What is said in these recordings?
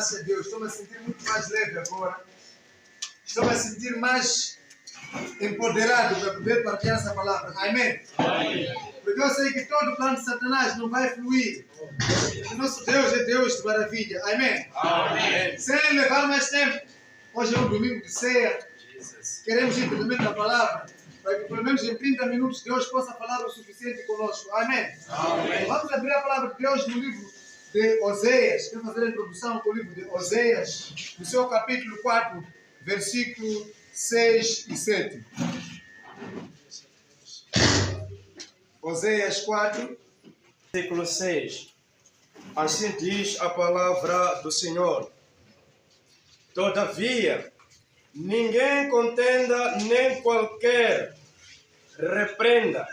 graças a Deus, estou-me a sentir muito mais leve agora. Estou-me a sentir mais empoderado para poder partilhar essa palavra. Amém? Porque eu sei que todo plano de Satanás não vai fluir. O nosso Deus é Deus de maravilha. Amém? Amém. Sem levar mais tempo. Hoje é um domingo de ceia. Queremos ir pelo menos na palavra, para que pelo menos em 30 minutos Deus possa falar o suficiente conosco. Amém? Amém. Vamos abrir a palavra de Deus no livro de Oséias. Quero fazer a introdução com o livro de Oséias, no seu capítulo 4, versículo 6 e 7. Oséias 4, versículo 6. Assim diz a palavra do Senhor. Todavia, ninguém contenda nem qualquer repreenda,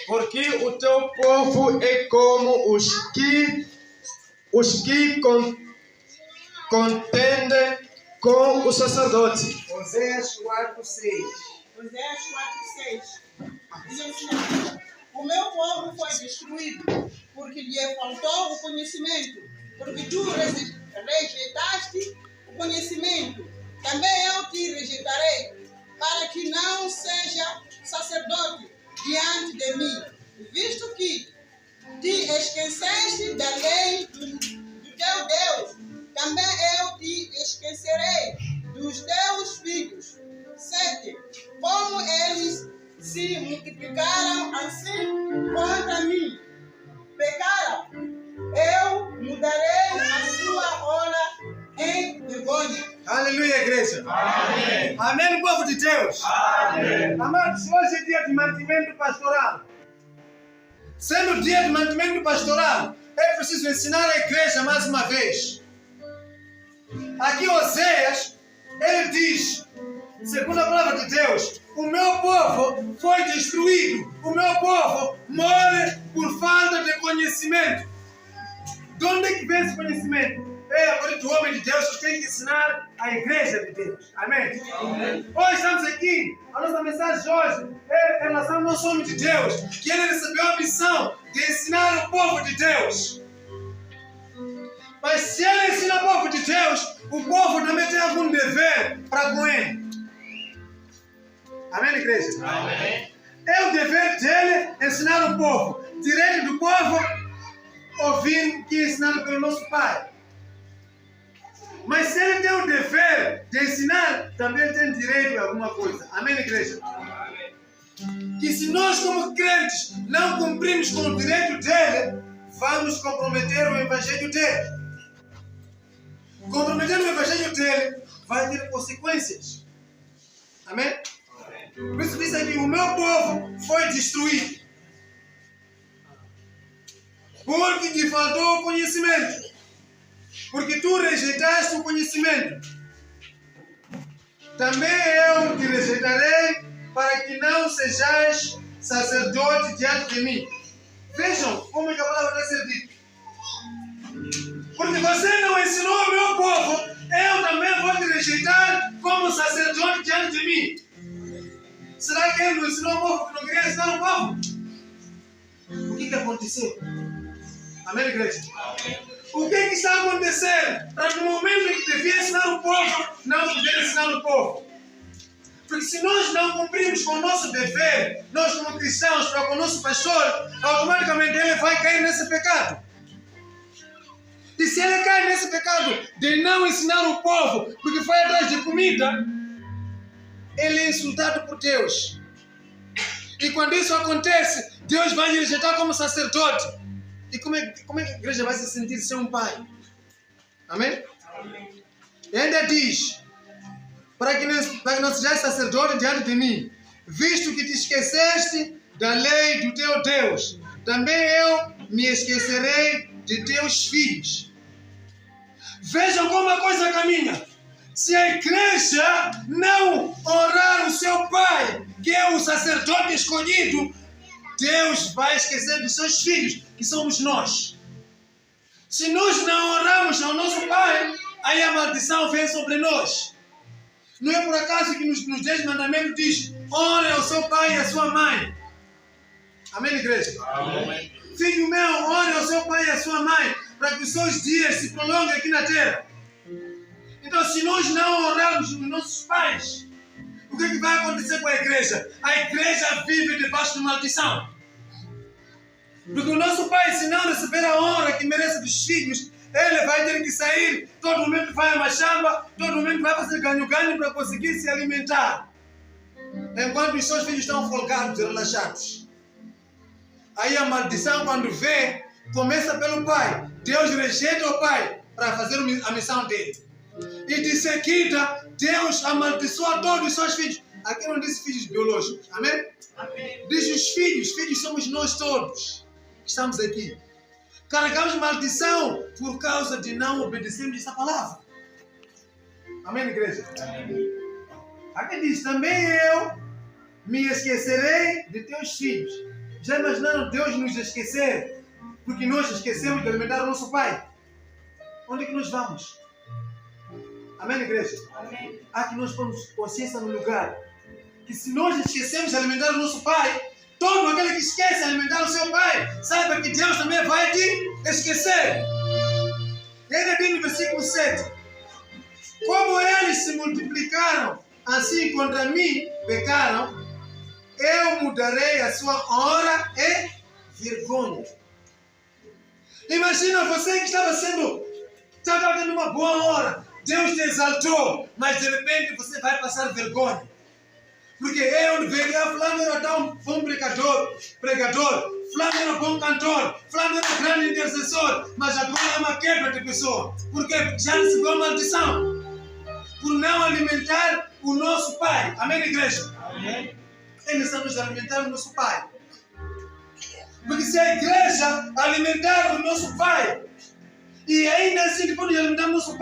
porque o teu povo é como os que contendem com o sacerdote. Oséias 4, 6. Oséias 4, 6. Diz assim: o meu povo foi destruído, porque lhe faltou o conhecimento, porque tu rejeitaste o conhecimento. Também eu te rejeitarei, para que não seja sacerdote diante de mim, visto que te esqueceste da lei do teu Deus. Também eu te esquecerei dos teus filhos. 7. Como eles se multiplicaram assim contra mim, pecaram, eu mudarei a sua hora em vergonha. Aleluia, igreja. Amém. Amém, povo de Deus. Amém. Amados, hoje é dia de mantimento pastoral. Sendo dia de mantimento pastoral, é preciso ensinar a igreja mais uma vez. Aqui Oséias, ele diz, segundo a palavra de Deus, o meu povo foi destruído, o meu povo morre por falta de conhecimento. De onde é que vem esse conhecimento? É a coisa do homem de Deus que tem que ensinar a igreja de Deus. Amém? Amém. Hoje estamos aqui, a nossa mensagem hoje é em relação ao nosso homem de Deus, que ele recebeu a missão de ensinar o povo de Deus. Mas se ele ensina o povo de Deus, o povo também tem algum dever para com ele. Amém, igreja? Amém. É o dever dele ensinar o povo. Direito do povo ouvir o que é ensinado pelo nosso Pai. Mas se ele tem o dever de ensinar, também tem direito a alguma coisa. Amém, igreja? Amém. Que se nós, como crentes, não cumprimos com o direito dele, vamos comprometer o evangelho dele. Comprometer o evangelho dele vai ter consequências. Amém? Por isso diz aqui, o meu povo foi destruído, porque lhe faltou o conhecimento. Porque tu rejeitaste o conhecimento. Também eu te rejeitarei, para que não sejais sacerdote diante de mim. Vejam como é que a palavra vai ser dita. Porque você não ensinou o meu povo, eu também vou te rejeitar como sacerdote diante de mim. Será que ele não ensinou o povo que não queria ensinar o povo? O que aconteceu? Amém, igreja? Amém. O que está acontecendo? Para no momento em que devia ensinar o povo, não poder ensinar o povo. Porque se nós não cumprimos com o nosso dever, nós como cristãos, para com o nosso pastor, automaticamente ele vai cair nesse pecado. E se ele cai nesse pecado de não ensinar o povo, porque foi atrás de comida, ele é insultado por Deus. E quando isso acontece, Deus vai lhe rejeitar como sacerdote. E como é que a igreja vai se sentir sem um pai? Amém? Amém. E ainda diz, para que não sejas sacerdote diante de mim, visto que te esqueceste da lei do teu Deus, também eu me esquecerei de teus filhos. Vejam como a coisa caminha. Se a igreja não honrar o seu pai, que é o sacerdote escolhido, Deus vai esquecer dos seus filhos, que somos nós. Se nós não oramos ao nosso Pai, aí a maldição vem sobre nós. Não é por acaso que nos 10 mandamentos diz: honre ao seu pai e à sua mãe. Amém, igreja? Amém. Filho meu, honre ao seu pai e à sua mãe, para que os seus dias se prolonguem aqui na terra. Então, se nós não orarmos os nossos pais, o que vai acontecer com a igreja? A igreja vive debaixo de maldição. Porque o nosso pai, se não receber a honra que merece dos filhos, ele vai ter que sair, todo momento vai a machamba, todo momento vai fazer ganho-ganho para conseguir se alimentar. Enquanto os seus filhos estão folgados e relaxados. Aí a maldição, quando vê, começa pelo pai. Deus rejeita o pai para fazer a missão dele. E de seguida, Deus amaldiçoa todos os seus filhos. Aqui não diz filhos biológicos, amém? Amém. Diz os filhos somos nós todos que estamos aqui. Carregamos maldição por causa de não obedecermos essa palavra. Amém, igreja? Amém. Aqui diz, também eu me esquecerei de teus filhos. Já imaginaram Deus nos esquecer? Porque nós esquecemos de alimentar o nosso pai. Onde é que nós vamos? Amém, igreja? Amém. Há que nós pomos consciência no lugar. Que se nós esquecemos de alimentar o nosso pai, todo aquele que esquece de alimentar o seu pai, saiba que Deus também vai te esquecer. E ainda diz no versículo 7. Como eles se multiplicaram, assim contra mim pecaram, eu mudarei a sua honra e vergonha. Imagina você que estava tendo uma boa hora. Deus te exaltou, mas de repente você vai passar vergonha. Porque eu veria, fulano era tão bom pregador, fulano era bom cantor, fulano era grande intercessor, mas agora é uma quebra de pessoa. Porque já recebeu maldição. Por não alimentar o nosso pai. Amém, igreja? Amém. Precisamos alimentar o nosso pai. Porque se a igreja alimentar o nosso pai, e ainda assim depois de alimentar o nosso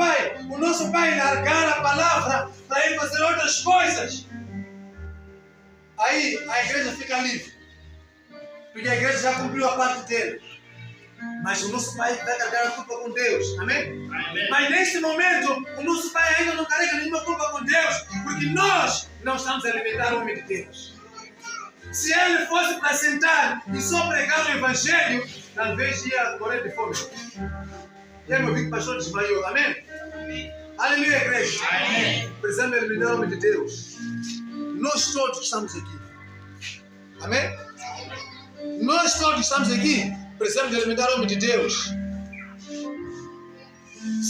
pai largar a palavra para ele fazer outras coisas, aí a igreja fica livre. Porque a igreja já cumpriu a parte dele. Mas o nosso pai vai carregar a culpa com Deus. Amém? Amém. Mas neste momento, o nosso pai ainda não carrega nenhuma culpa com Deus, porque nós não estamos a alimentar o homem de Deus. Se ele fosse para sentar e só pregar o evangelho, talvez ia morrer de fome. Eu me vi que o pastor desmaiou. Amém? Amém. Aleluia, igreja. Amém. Precisamos alimentar o homem de Deus. Nós todos estamos aqui. Amém? Nós todos estamos aqui. Precisamos alimentar o homem de Deus.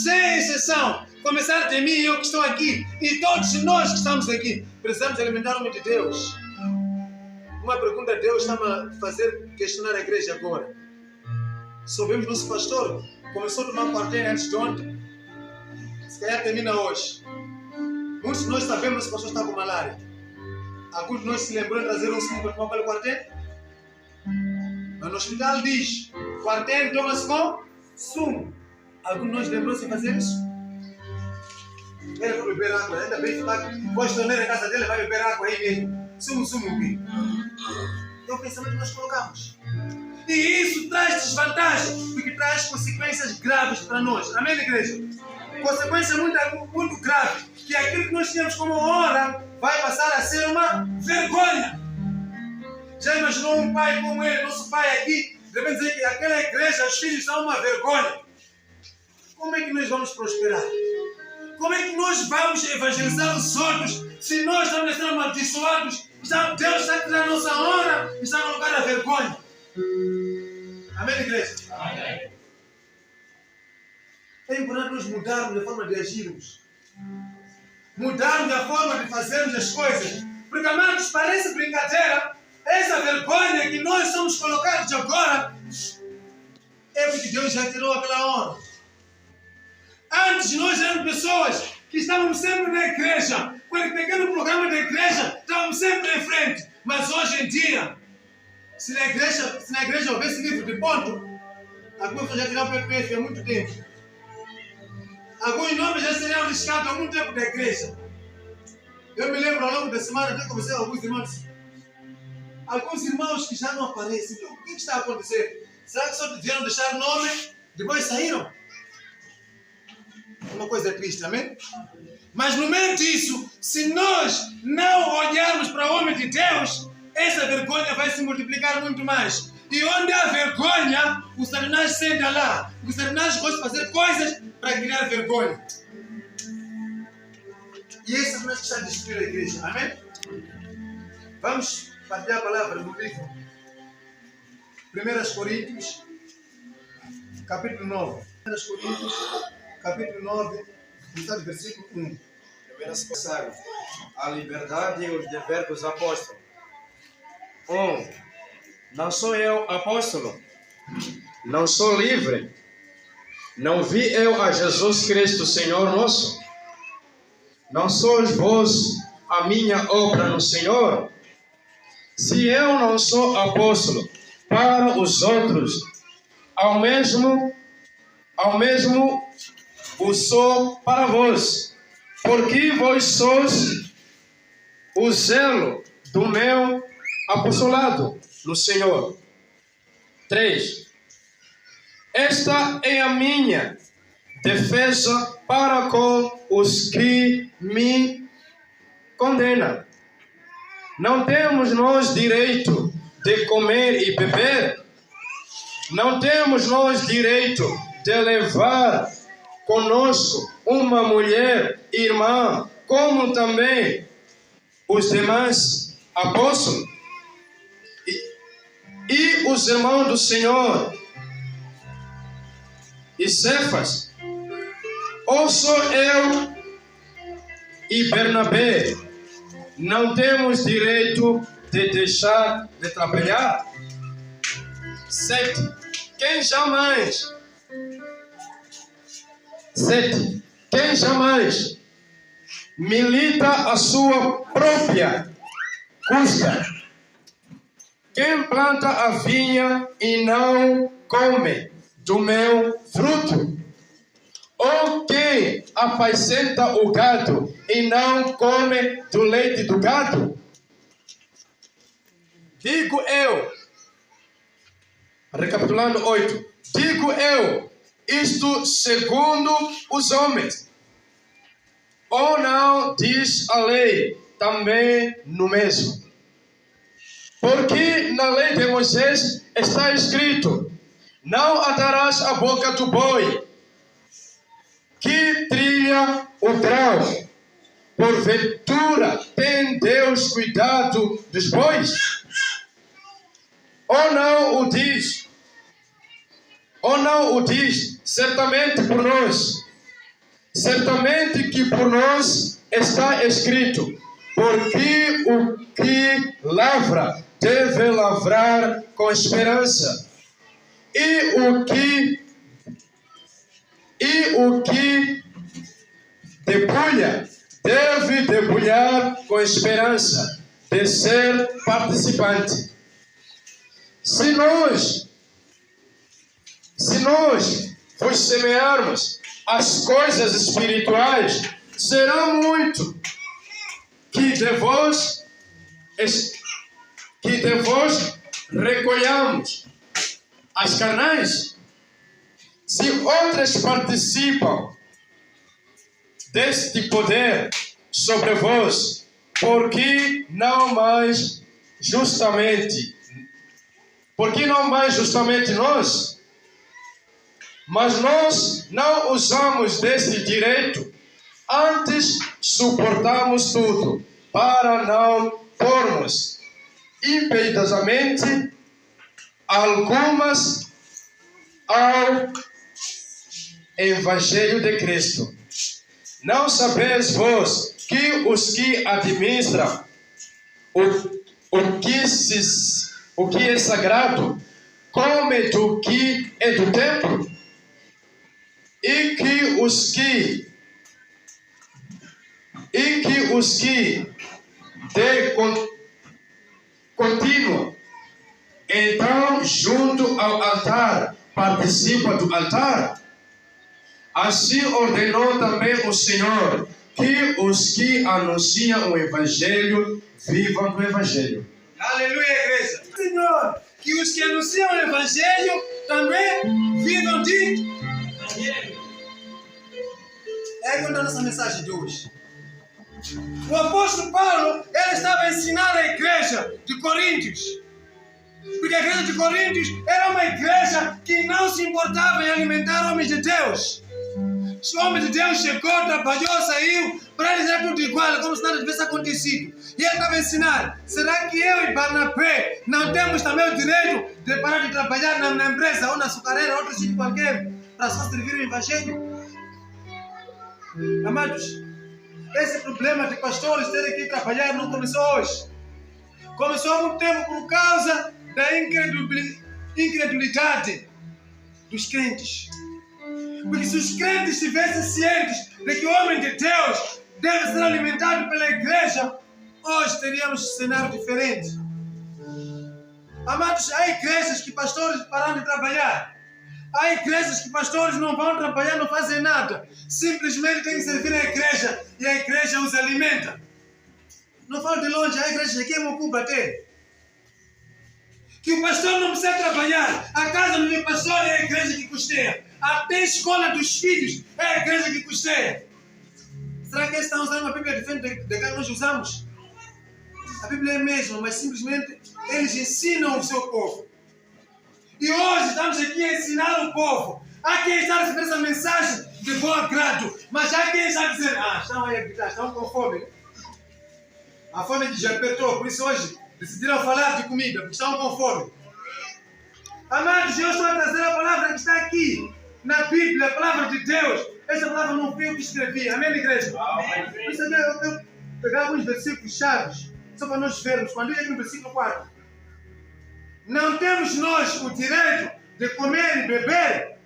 Sem exceção. Começar de mim e eu que estou aqui. E todos nós que estamos aqui. Precisamos alimentar o homem de Deus. Uma pergunta Deus está a fazer questionar a igreja agora. Soubemos nosso pastor começou a tomar um quarteirão antes de ontem. Se calhar termina hoje. Muitos de nós sabemos que o pastor está com malária. Alguns de nós se lembrou de trazer um sumo para tomar para o quarteirão. Mas no hospital diz, quarteirão toma-se com sumo. Alguns de nós lembrou-se de fazer isso? Ele foi beber água. Ainda bem que pode tornar na casa dele, vai beber água aí mesmo. Sumo aqui. É o pensamento que nós colocamos. E isso traz desvantagem, porque traz consequências graves para nós. Amém, igreja? Consequência muito grave, que aquilo que nós tínhamos como honra vai passar a ser uma vergonha. Já imaginou um pai como ele, nosso pai aqui, devendo dizer que aquela igreja, os filhos são uma vergonha? Como é que nós vamos prosperar? Como é que nós vamos evangelizar os outros se nós estamos sendo amaldiçoados? Deus está tirando a nossa honra e está a colocar a vergonha. Amém, igreja? Amém. É importante nós mudarmos a forma de agirmos. Mudarmos a forma de fazermos as coisas. Porque, amados, parece brincadeira. Essa vergonha que nós somos colocados agora é porque Deus já tirou aquela honra. Antes nós éramos pessoas que estávamos sempre na igreja. Com aquele pequeno programa da igreja, estávamos sempre em frente. Mas hoje em dia, se na igreja houvesse livro de ponto, alguns já tiraram o PPF há muito tempo. Alguns nomes já seriam riscados há muito tempo da igreja. Eu me lembro ao longo da semana, até conversei com alguns irmãos. Alguns irmãos que já não aparecem. Então, o que está a acontecer? Será que só vieram deixar nome, depois saíram? Uma coisa triste, amém? Mas no meio disso, se nós não olharmos para o homem de Deus, essa vergonha vai se multiplicar muito mais. E onde há vergonha, o Satanás senta lá. O Satanás gosta de fazer coisas para criar vergonha. E é Satanás que está a destruir a igreja. Amém? Vamos partilhar a palavra do livro 1 Coríntios, capítulo 9. 1 Coríntios, capítulo 9, versículo 1. Primeiro passar a liberdade e os deveres dos apóstolos. Não sou eu apóstolo, não sou livre, não vi eu a Jesus Cristo, Senhor nosso? Não sois vós a minha obra no Senhor? Se eu não sou apóstolo para os outros, ao mesmo o sou para vós, porque vós sois o zelo do meu apostolado no Senhor. 3. Esta é a minha defesa para com os que me condenam. Não temos nós direito de comer e beber? Não temos nós direito de levar conosco uma mulher irmã, como também os demais apóstolos? E os irmãos do Senhor e Cefas? Ou sou eu e Bernabé? Não temos direito de deixar de trabalhar? 7. Quem jamais milita a sua própria custa? Quem planta a vinha e não come do meu fruto? Ou quem apacenta o gado e não come do leite do gado? Digo eu, recapitulando 8, digo eu, isto segundo os homens. Ou não diz a lei também no mesmo? Porque na lei de Moisés está escrito: não atarás a boca do boi que trilha o grau. Porventura tem Deus cuidado dos bois? Ou não o diz? Certamente por nós. Certamente que por nós está escrito: porque o que lavra deve lavrar com esperança, e o que debulha deve debulhar com esperança de ser participante. Se nós vos semearmos as coisas espirituais, será muito que de vós recolhamos as carnais. Se outras participam deste poder sobre vós, porque não mais justamente nós? Mas nós não usamos desse direito, antes suportamos tudo, para não pormos impiedosamente algumas ao Evangelho de Cristo. Não sabeis vós que os que administram o que é sagrado comem do que é do templo? E que os que de contínuo então junto ao altar participam do altar? Assim ordenou também o Senhor que os que anunciam o Evangelho vivam do Evangelho. Aleluia, igreja. Senhor, que os que anunciam o Evangelho também vivam de Evangelho. É a nossa mensagem de hoje. O apóstolo Paulo, ele estava ensinando a igreja de Coríntios. Porque a igreja de Coríntios era uma igreja que não se importava em alimentar homens de Deus. O homem de Deus chegou, trabalhou, saiu, para eles era tudo igual, como se nada tivesse acontecido. E ele estava a ensinar, será que eu e Barnabé não temos também o direito de parar de trabalhar na empresa ou na açucareira ou outro sítio qualquer para só servir o evangelho? Amados, esse problema de pastores terem que trabalhar não começou hoje. Começou há muito tempo por causa da incredulidade dos crentes. Porque se os crentes estivessem cientes de que o homem de Deus deve ser alimentado pela igreja, hoje teríamos um cenário diferente. Amados, há igrejas que pastores pararam de trabalhar. Há igrejas que pastores não vão trabalhar, não fazem nada. Simplesmente têm que servir a igreja e a igreja os alimenta. Não falo de longe, há igrejas aqui em Mocuba até. Que o pastor não precisa trabalhar. A casa do pastor é a igreja que custeia. Até a escola dos filhos é a igreja que custeia. Será que eles estão usando uma Bíblia diferente da que nós usamos? A Bíblia é a mesma, mas simplesmente eles ensinam o seu povo. E hoje estamos aqui a ensinar o povo. Há quem está a receber essa mensagem de bom agrado, mas há quem está a dizer, estão aí a gritar, estão com fome. A fome que já apertou, por isso hoje decidiram falar de comida, porque estão com fome. Amados, eu estou a trazer a palavra que está aqui, na Bíblia, a palavra de Deus. Essa palavra não foi eu que escrevi, amém, igreja? Amém. Por isso eu quero pegar alguns versículos chaves, só para nós vermos. Quando diz aqui no versículo 4, não temos nós o direito de comer e beber.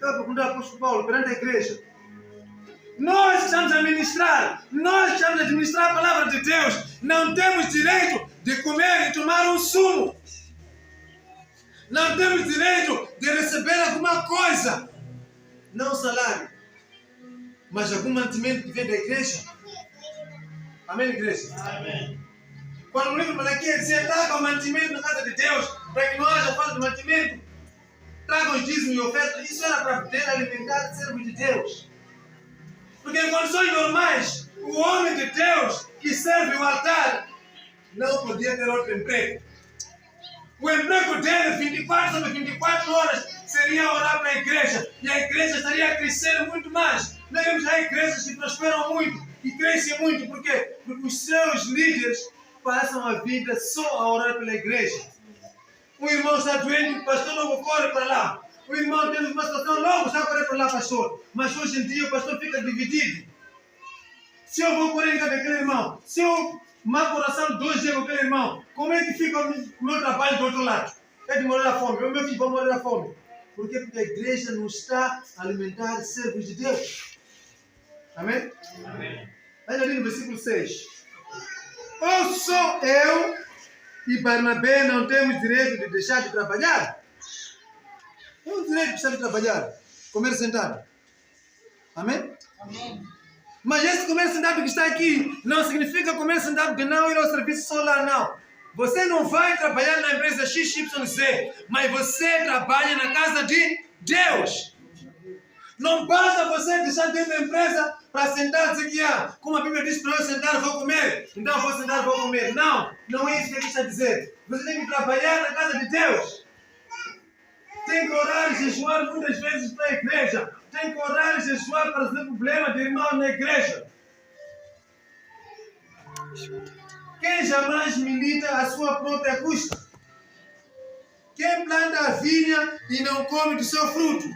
Eu vou perguntar ao apóstolo Paulo perante a igreja. Nós que estamos a ministrar, nós que estamos a administrar a palavra de Deus, não temos direito de comer e tomar um sumo. Não temos direito de receber alguma coisa, não salário, mas algum mantimento que vem da igreja. Amém, igreja? Amém. Quando o livro Malaquias dizia, traga o mantimento na casa de Deus, para que não haja falta de mantimento, tragam os dízimos e ofertas, isso era para poder alimentar o servo de Deus. Porque em condições normais, o homem de Deus que serve o altar não podia ter outro emprego. O emprego dele, 24 sobre 24 horas, seria orar para a igreja. E a igreja estaria a crescer muito mais. Nós vemos aí igrejas que prosperam muito e crescem muito. Por quê? Porque os seus líderes passam a vida só a orar pela igreja. O irmão está doente, o pastor logo corre para lá. O irmão tem uma situação, logo está a correr para lá, pastor. Mas hoje em dia o pastor fica dividido. Se eu vou correr em casa daquele irmão, se eu marco oração 2 dias com aquele irmão, como é que fica o meu trabalho do outro lado? É de morrer da fome, o meu filho vai morrer da fome. Por quê? Porque a igreja não está a alimentar servos de Deus. Amém? Amém. Olha ali no versículo 6. Ou só eu e Barnabé não temos direito de deixar de trabalhar? Temos direito de deixar de trabalhar. Comer sentado. Amém? Amém. Mas esse comer sentado que está aqui não significa comer sentado de não ir ao serviço solar, não. Você não vai trabalhar na empresa XYZ, mas você trabalha na casa de Deus. Não basta você deixar dentro da empresa para sentar e dizer que, como a Bíblia diz para eu sentar, vou comer. Então vou sentar, vou comer. Não, não é isso que ele está a dizer. Você tem que trabalhar na casa de Deus. Tem que orar e jejuar muitas vezes para a igreja. Tem que orar e jejuar para resolver problema de irmão na igreja. Quem jamais milita à sua própria custa? Quem planta a vinha e não come do seu fruto?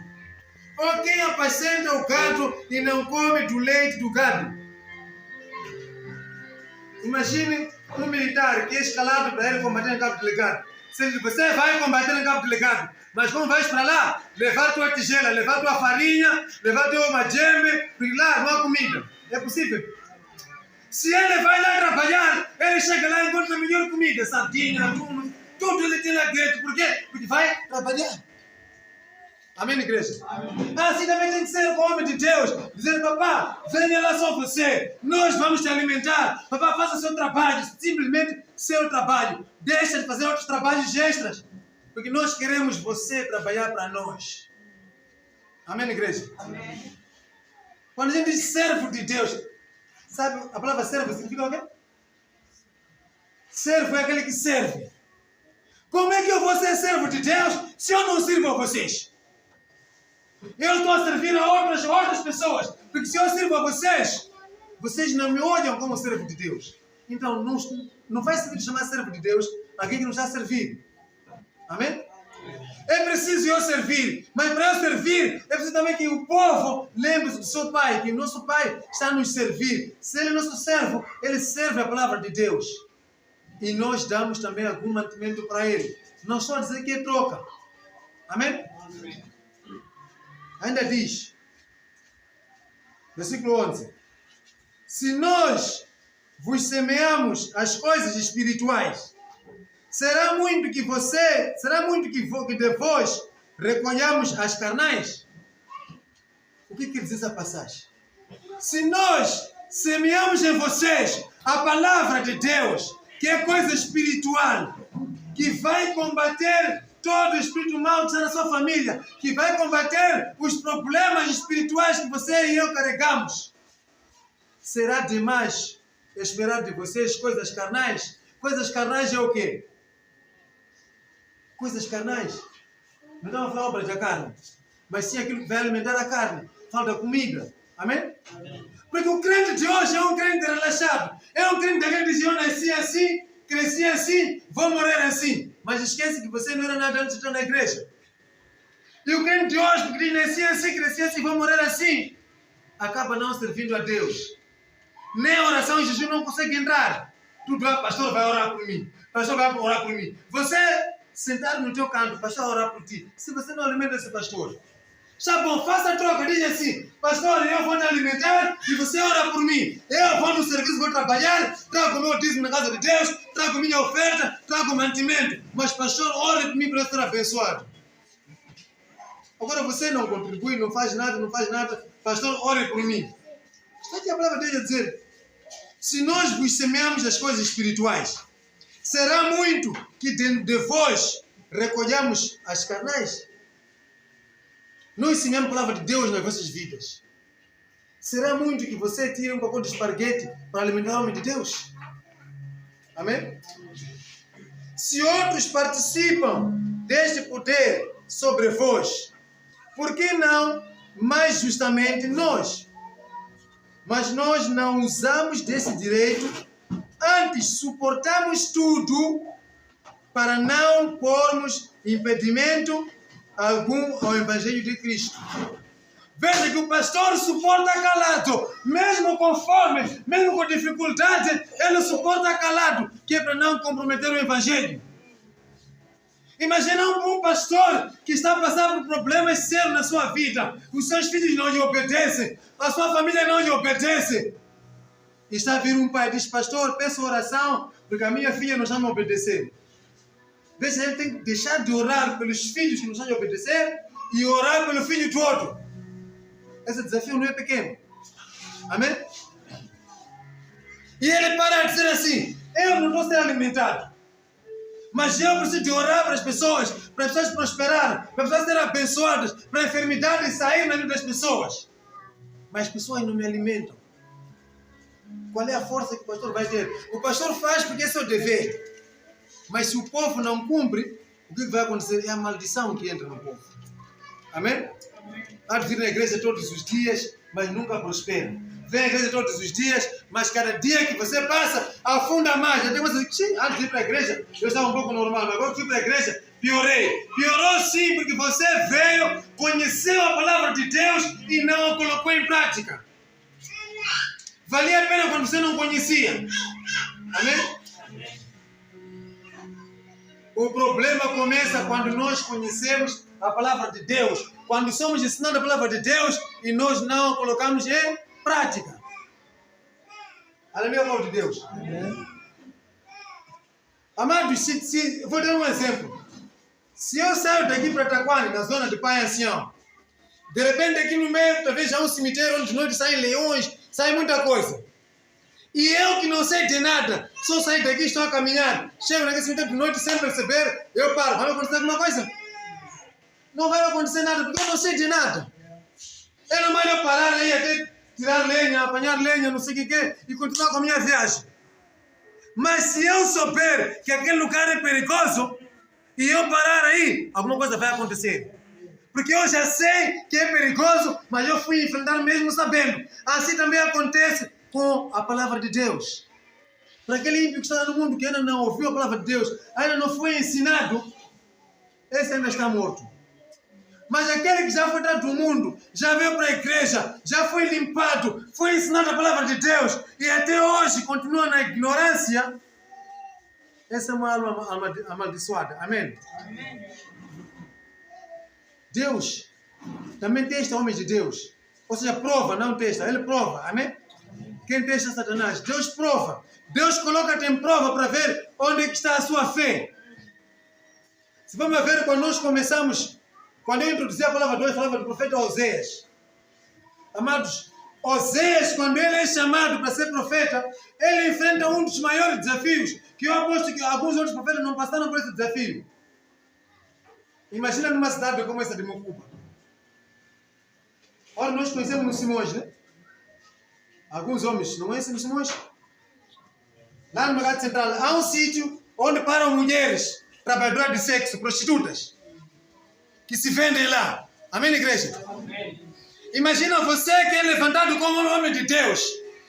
Ou quem apacenta o gado e não come do leite do gado? Imagine um militar que é escalado para ele combater em campo de legado. Se você vai combater em campo de legado, mas como vais para lá, levar tua tigela, levar tua farinha, levar teu majembe, porque lá não há comida. É possível? Se ele vai lá trabalhar, ele chega lá e encontra a melhor comida, sardinha, tudo ele tem lá dentro. Por quê? Porque vai trabalhar. Amém, igreja? Amém. Assim também tem que ser o homem de Deus. Dizer, papá, venha lá só você. Nós vamos te alimentar. Papá, faça seu trabalho. Simplesmente seu trabalho. Deixa de fazer outros trabalhos extras. Porque nós queremos você trabalhar para nós. Amém, igreja? Amém. Quando a gente diz servo de Deus, sabe a palavra servo significa o quê? Servo é aquele que serve. Como é que eu vou ser servo de Deus se eu não sirvo a vocês? Eu estou a servir a outras pessoas. Porque se eu sirvo a vocês, vocês não me olham como servo de Deus. Então, não faz sentido chamar servo de Deus alguém que não está a servir. Amém? É preciso eu servir, mas para eu servir, é preciso também que o povo lembre-se do seu Pai, que o nosso Pai está a nos servir. Se Ele é nosso servo, Ele serve a palavra de Deus. E nós damos também algum mantimento para Ele. Não só dizer que é troca. Amém? Ainda diz, versículo 11: se nós vos semeamos as coisas espirituais, será muito que de vós recolhamos as carnais? O que quer dizer essa passagem? Se nós semeamos em vocês a palavra de Deus, que é coisa espiritual, que vai combater todo o espírito mal que está na sua família, que vai combater os problemas espirituais que você e eu carregamos, será demais esperar de vocês coisas carnais? Coisas carnais é o quê? Coisas carnais. Não estamos a falar obras da carne, mas sim aquilo que vai alimentar a carne. Fala da comida. Amém? Porque o crente de hoje é um crente relaxado. É um crente daquele que diz: eu nasci assim, cresci assim, vou morrer assim. Mas esquece que você não era nada antes de estar na igreja. E o crente de hoje, porque diz: nasci assim, cresci assim, vou morrer assim, acaba não servindo a Deus. Nem a oração e jejum não consegue entrar. Tudo, pastor vai orar por mim. Pastor vai orar por mim. Você sentado no teu canto, pastor vai orar por ti. Se você não alimenta esse pastor, está bom, faça a troca, diz assim: pastor, eu vou te alimentar e você ora por mim. Eu vou no serviço, vou trabalhar, trago o meu dízimo na casa de Deus, trago minha oferta, trago mantimento. Mas pastor, ore por mim para eu ser abençoado. Agora você não contribui, não faz nada, pastor, ore por mim. Está aqui a palavra dele a dizer: se nós vos semeamos as coisas espirituais, será muito que de vós recolhamos as carnais? Nós semeamos a palavra de Deus nas vossas vidas. Será muito que você tire um pacote de esparguete para alimentar o homem de Deus? Amém? Se outros participam deste poder sobre vós, por que não mais justamente nós? Mas nós não usamos desse direito, antes suportamos tudo para não pormos impedimento algum ao Evangelho de Cristo. Veja que o pastor suporta calado, mesmo com fome, mesmo com dificuldade, ele suporta calado, que é para não comprometer o Evangelho. Imagina um pastor que está passando por problemas sérios na sua vida. Os seus filhos não lhe obedecem, a sua família não lhe obedece. E está a vir um pai e diz: pastor, peço oração, porque a minha filha não está me obedecendo. Veja, ele tem que deixar de orar pelos filhos que não estão a obedecer e orar pelo filho do outro. Esse desafio não é pequeno. Amém? E ele para de dizer assim: eu não vou ser alimentado, mas eu preciso de orar para as pessoas prosperarem, para as pessoas serem abençoadas, para a enfermidade sair na vida das pessoas. Mas as pessoas não me alimentam. Qual é a força que o pastor vai ter? O pastor faz porque esse é o dever. Mas se o povo não cumpre, o que vai acontecer? É a maldição que entra no povo. Amém? Há de vir na igreja todos os dias, mas nunca prospera. Vem à igreja todos os dias, mas cada dia que você passa, afunda mais. Já tem uma coisa que antes de ir para a igreja, eu estava um pouco normal, mas agora que fui para a igreja, piorei. Piorou sim, porque você veio, conheceu a palavra de Deus e não a colocou em prática. Valia a pena quando você não conhecia. Amém? O problema começa quando nós conhecemos a palavra de Deus. Quando somos ensinados a palavra de Deus e nós não a colocamos em prática. Aleluia, palavra de Deus. Amém. Amados, vou dar um exemplo. Se eu saio daqui para Taquani, na zona de Pai Ancião, de repente aqui no meio, talvez há um cemitério onde de noite saem leões, sai muita coisa. E eu que não sei de nada, só sair daqui, estou a caminhar, chego naquele cemitério de noite sem perceber, eu paro. Vai acontecer alguma coisa? Não vai acontecer nada, porque eu não sei de nada. É normal eu parar aí até tirar lenha, apanhar lenha, não sei o que, e continuar com a minha viagem. Mas se eu souber que aquele lugar é perigoso, e eu parar aí, alguma coisa vai acontecer. Porque eu já sei que é perigoso, mas eu fui enfrentar mesmo sabendo. Assim também acontece com a palavra de Deus. Para aquele ímpio que está no mundo, que ainda não ouviu a palavra de Deus, ainda não foi ensinado, esse ainda está morto. Mas aquele que já foi dado do mundo, já veio para a igreja, já foi limpado, foi ensinado a palavra de Deus, e até hoje continua na ignorância, essa é uma alma amaldiçoada. Amém? Amém. Deus também testa homens de Deus. Ou seja, prova, não testa. Ele prova. Amém? Quem testa é Satanás. Deus prova. Deus coloca-te em prova para ver onde é que está a sua fé. Se vamos ver, quando nós começamos, quando eu introduzi a palavra de Deus, falava do profeta Oséias. Amados, Oséias, quando ele é chamado para ser profeta, ele enfrenta um dos maiores desafios, que eu aposto que alguns outros profetas não passaram por esse desafio. Imagina numa cidade como essa de Mocuba. Ora, nós conhecemos no Simões, né? Alguns homens, não conhecem no Simões? Lá no Mercado Central, há um sítio onde param mulheres trabalhadoras de sexo, prostitutas, que se vendem lá. Amém, igreja? Amém. Imagina você que é levantado como um homem de Deus,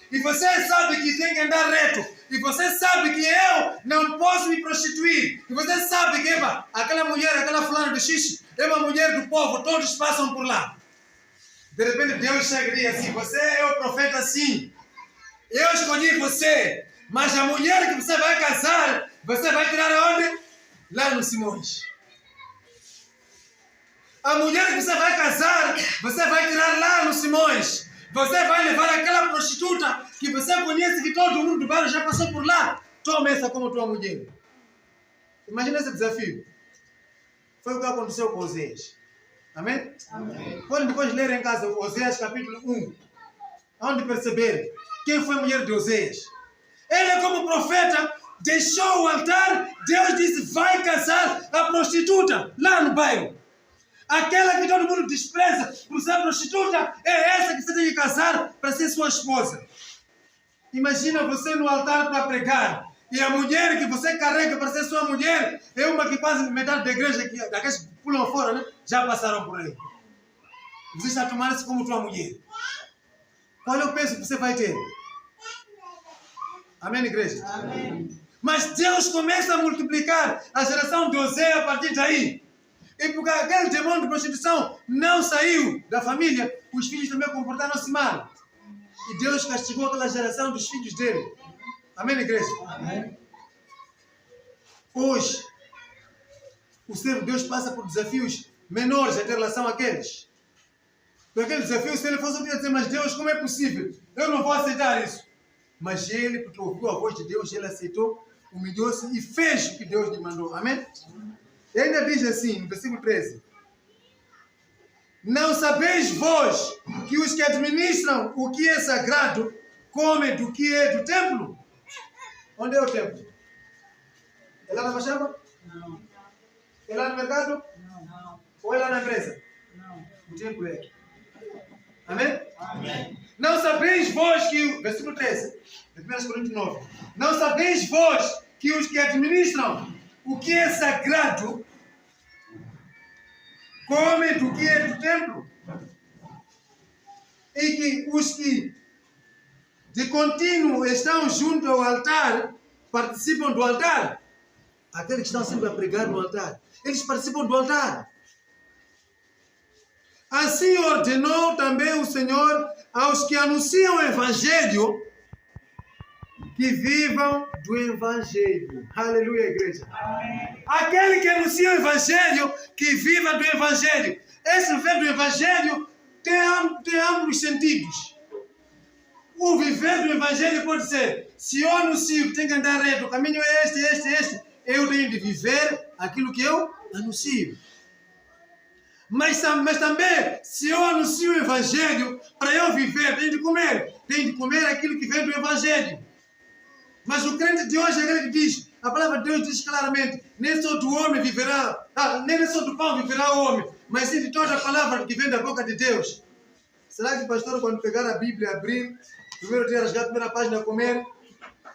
e você sabe que tem que andar reto, e você sabe que eu não posso me prostituir, e você sabe que aquela mulher, aquela fulana de xixi, é uma mulher do povo, todos passam por lá. De repente Deus chega e diz assim: você é o profeta sim, eu escolhi você, mas a mulher que você vai casar, você vai tirar aonde? Lá no Simões. A mulher que você vai casar, você vai tirar lá no Simões. Você vai levar aquela prostituta que você conhece, que todo mundo do bairro já passou por lá. Toma essa como tua mulher. Imagina esse desafio. Foi o que aconteceu com Oséias. Amém? Amém. Podem depois ler em casa Oséias capítulo 1. Onde perceberem quem foi a mulher de Oséias. Ele, como profeta, deixou o altar. Deus disse: vai casar a prostituta lá no bairro. Aquela que todo mundo despreza por ser prostituta, é essa que você tem que casar para ser sua esposa. Imagina você no altar para pregar, e a mulher que você carrega para ser sua mulher é uma que quase metade da igreja, daqueles que pulam fora, né? Já passaram por aí. Você está tomando isso como tua mulher. Qual é o peso que você vai ter? Amém, igreja? Amém. Mas Deus começa a multiplicar a geração de Oséias a partir daí. E porque aquele demônio de prostituição não saiu da família, os filhos também comportaram-se mal. E Deus castigou aquela geração dos filhos dele. Amém, igreja? Amém. Hoje, o servo de Deus passa por desafios menores em relação àqueles. Por aquele desafio, se ele fosse dizer: mas Deus, como é possível? Eu não vou aceitar isso. Mas ele, porque ouviu a voz de Deus, ele aceitou, humilhou-se e fez o que Deus lhe mandou. Amém? E ainda diz assim, no versículo 13: não sabeis vós que os que administram o que é sagrado comem do que é do templo? Onde é o templo? É lá na fachada? Não. É lá no mercado? Não. Ou é lá na empresa? Não. O templo é aqui. Amém? Amém. Não sabeis vós que... Versículo 13, de 1 Coríntios 9. Não sabeis vós que os que administram o que é sagrado comem do que é do templo? E que os que de contínuo estão junto ao altar participam do altar? Aqueles que estão sempre a pregar no altar, eles participam do altar. Assim ordenou também o Senhor aos que anunciam o Evangelho que vivam do Evangelho. Aleluia, igreja. Amém. Aquele que anuncia o Evangelho, que viva do Evangelho. Esse viver do Evangelho tem amplos sentidos. O viver do Evangelho pode ser: se eu anuncio que tem que andar reto, o caminho é este, eu tenho de viver aquilo que eu anuncio. Mas também, se eu anuncio o Evangelho, para eu viver, tenho de comer aquilo que vem do Evangelho. Mas o crente de hoje é aquele que diz, a palavra de Deus diz claramente: nem só do homem viverá, nem só do pão viverá o homem, mas sim de toda a palavra que vem da boca de Deus. Será que, pastor, quando pegar a Bíblia, abrir, primeiro dia rasgar a primeira página a comer,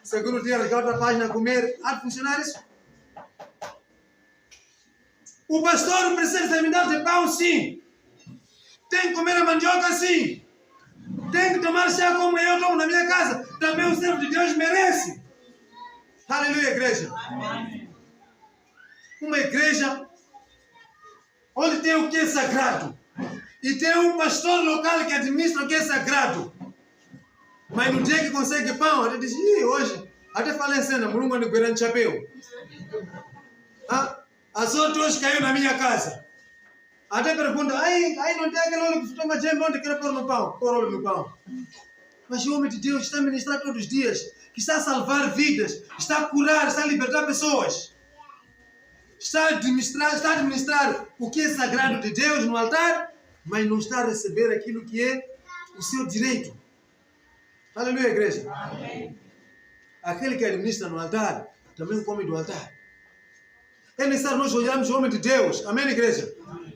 segundo dia rasgar outra página a comer, há de funcionar isso? O pastor precisa se alimentar de pão, sim. Tem que comer a mandioca, sim. Tem que tomar chá como eu tomo na minha casa. Também o servo de Deus merece. Aleluia, igreja. Amém. Uma igreja onde tem o que é sagrado. E tem um pastor local que administra o que é sagrado. Mas no dia que consegue pão, ele diz, hoje, até falei assim, na mulunga de Guerante Chapéu. A sorte hoje caiu na minha casa. Até pergunta, aí não tem aquele óleo que você toma de onde quer pôr no pão? Pôr óleo no pão. Mas o homem de Deus está a ministrar todos os dias, que está a salvar vidas, está a curar, está a libertar pessoas. Está a administrar o que é sagrado de Deus no altar, mas não está a receber aquilo que é o seu direito. Aleluia, igreja. Amém. Aquele que administra no altar, também come do altar. É necessário nós olharmos o homem de Deus. Amém, igreja? Amém.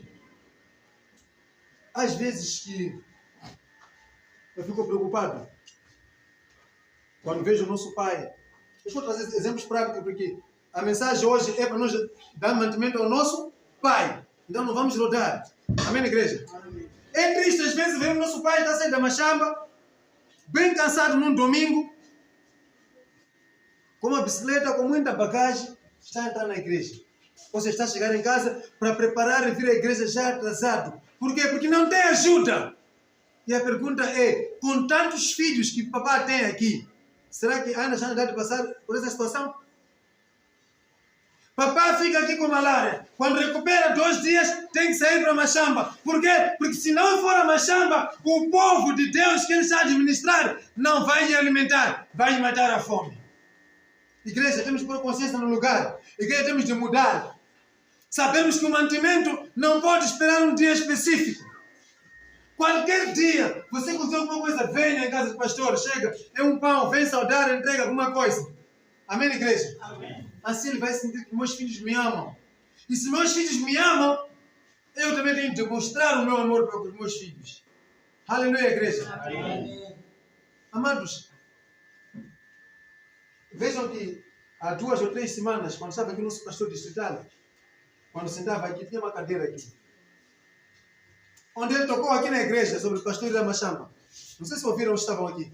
Às vezes que eu fico preocupado quando vejo o nosso pai. Deixa eu trazer exemplos práticos, porque a mensagem hoje é para nós dar mantimento ao nosso pai. Então não vamos rodar. Amém, igreja? Amém. É triste às vezes ver o nosso pai estar saindo da machamba, bem cansado num domingo, com uma bicicleta, com muita bagagem, está a entrar na igreja. Você está a chegar em casa para preparar e vir à igreja já atrasado. Por quê? Porque não tem ajuda. E a pergunta é, com tantos filhos que papai tem aqui, será que ainda já dá de passar por essa situação? Papai fica aqui com malária. Quando recupera 2 dias, tem que sair para a machamba. Por quê? Porque se não for a machamba, o povo de Deus que ele está a administrar não vai lhe alimentar, vai lhe matar a fome. Igreja, temos que pôr consciência no lugar. Igreja, temos de mudar. Sabemos que o mantimento não pode esperar um dia específico. Qualquer dia, você consegue alguma coisa, venha em casa do pastor, chega, é um pão, vem saudar, entrega alguma coisa. Amém, igreja? Amém. Assim ele vai sentir que meus filhos me amam. E se meus filhos me amam, eu também tenho de demonstrar o meu amor para os meus filhos. Aleluia, igreja. Amém. Amados, vejam que há 2 ou 3 semanas, quando estava aqui no nosso pastor distrital, quando sentava aqui, tinha uma cadeira aqui. Onde ele tocou aqui na igreja sobre o pastor da Machamba. Não sei se ouviram ou estavam aqui.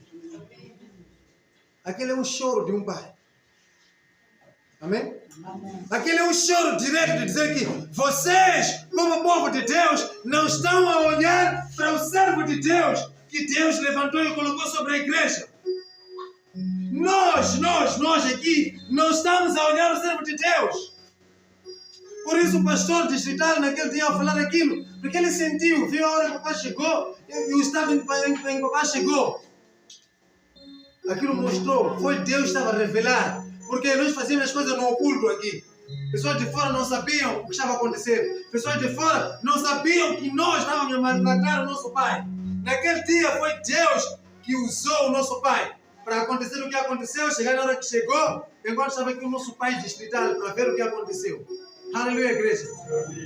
Aquele é um choro de um pai. Amém? Amém? Aquele é um choro direto de dizer que vocês, como povo de Deus, não estão a olhar para o servo de Deus que Deus levantou e colocou sobre a igreja. Nós aqui não estamos a olhar o servo de Deus. Por isso o pastor distrital naquele dia ao falar aquilo, porque ele sentiu, viu a hora que o papai chegou e o estado em que o papai chegou. Aquilo mostrou, foi Deus que estava a revelar, porque nós fazíamos as coisas no oculto aqui. Pessoas de fora não sabiam o que estava acontecendo. Pessoas de fora não sabiam que nós estávamos a matar o nosso pai. Naquele dia foi Deus que usou o nosso pai para acontecer o que aconteceu, chegar na hora que chegou, enquanto estava aqui o nosso pai distrital para ver o que aconteceu. Aleluia, igreja.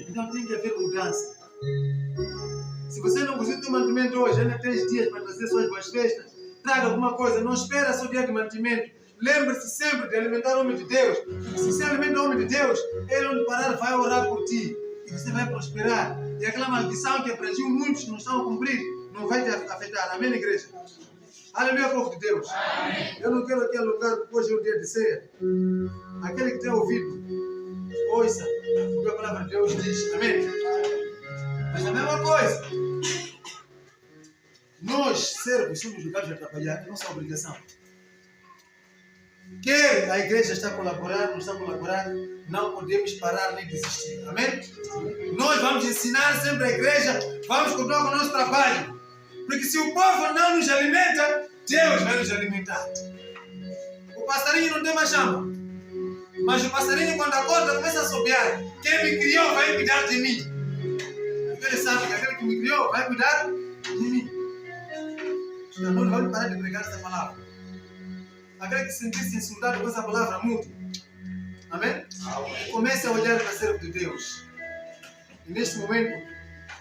Então tem que haver mudança. Se você não conseguiu ter mantimento hoje, ainda 3 dias para trazer suas boas festas, traga alguma coisa, não espera só o dia de mantimento. Lembre-se sempre de alimentar o homem de Deus. Se você alimenta o homem de Deus, ele onde parar vai orar por ti. E você vai prosperar. E aquela maldição que aprendeu muitos que não estão a cumprir, não vai te afetar. Amém, igreja? Aleluia, povo de Deus. Amém. Eu não quero aqui alongar, porque hoje é o dia de ceia. Aquele que tem ouvido, ouça o que a palavra de Deus diz. Amém? Mas a mesma coisa, nós, servos, somos obrigados a trabalhar, é nossa obrigação. Quer a igreja está colaborando, não está colaborando, não podemos parar nem desistir. Amém? Nós vamos ensinar sempre a igreja, vamos continuar com o nosso trabalho. Porque se o povo não nos alimenta, Deus vai nos alimentar. O passarinho não tem mais chama. Mas o passarinho, quando acorda, começa a assobiar. Quem me criou vai cuidar de mim. Ele sabe que aquele que me criou vai cuidar de mim. Então não vamos parar de pregar essa palavra. Aquele que se sentir-se insultado com essa palavra, mude. Amém? Comece a olhar para o servo de Deus. E neste momento,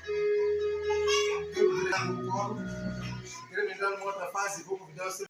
eu quero entrar no coro. Quero entrar numa outra fase e vou convidar o servo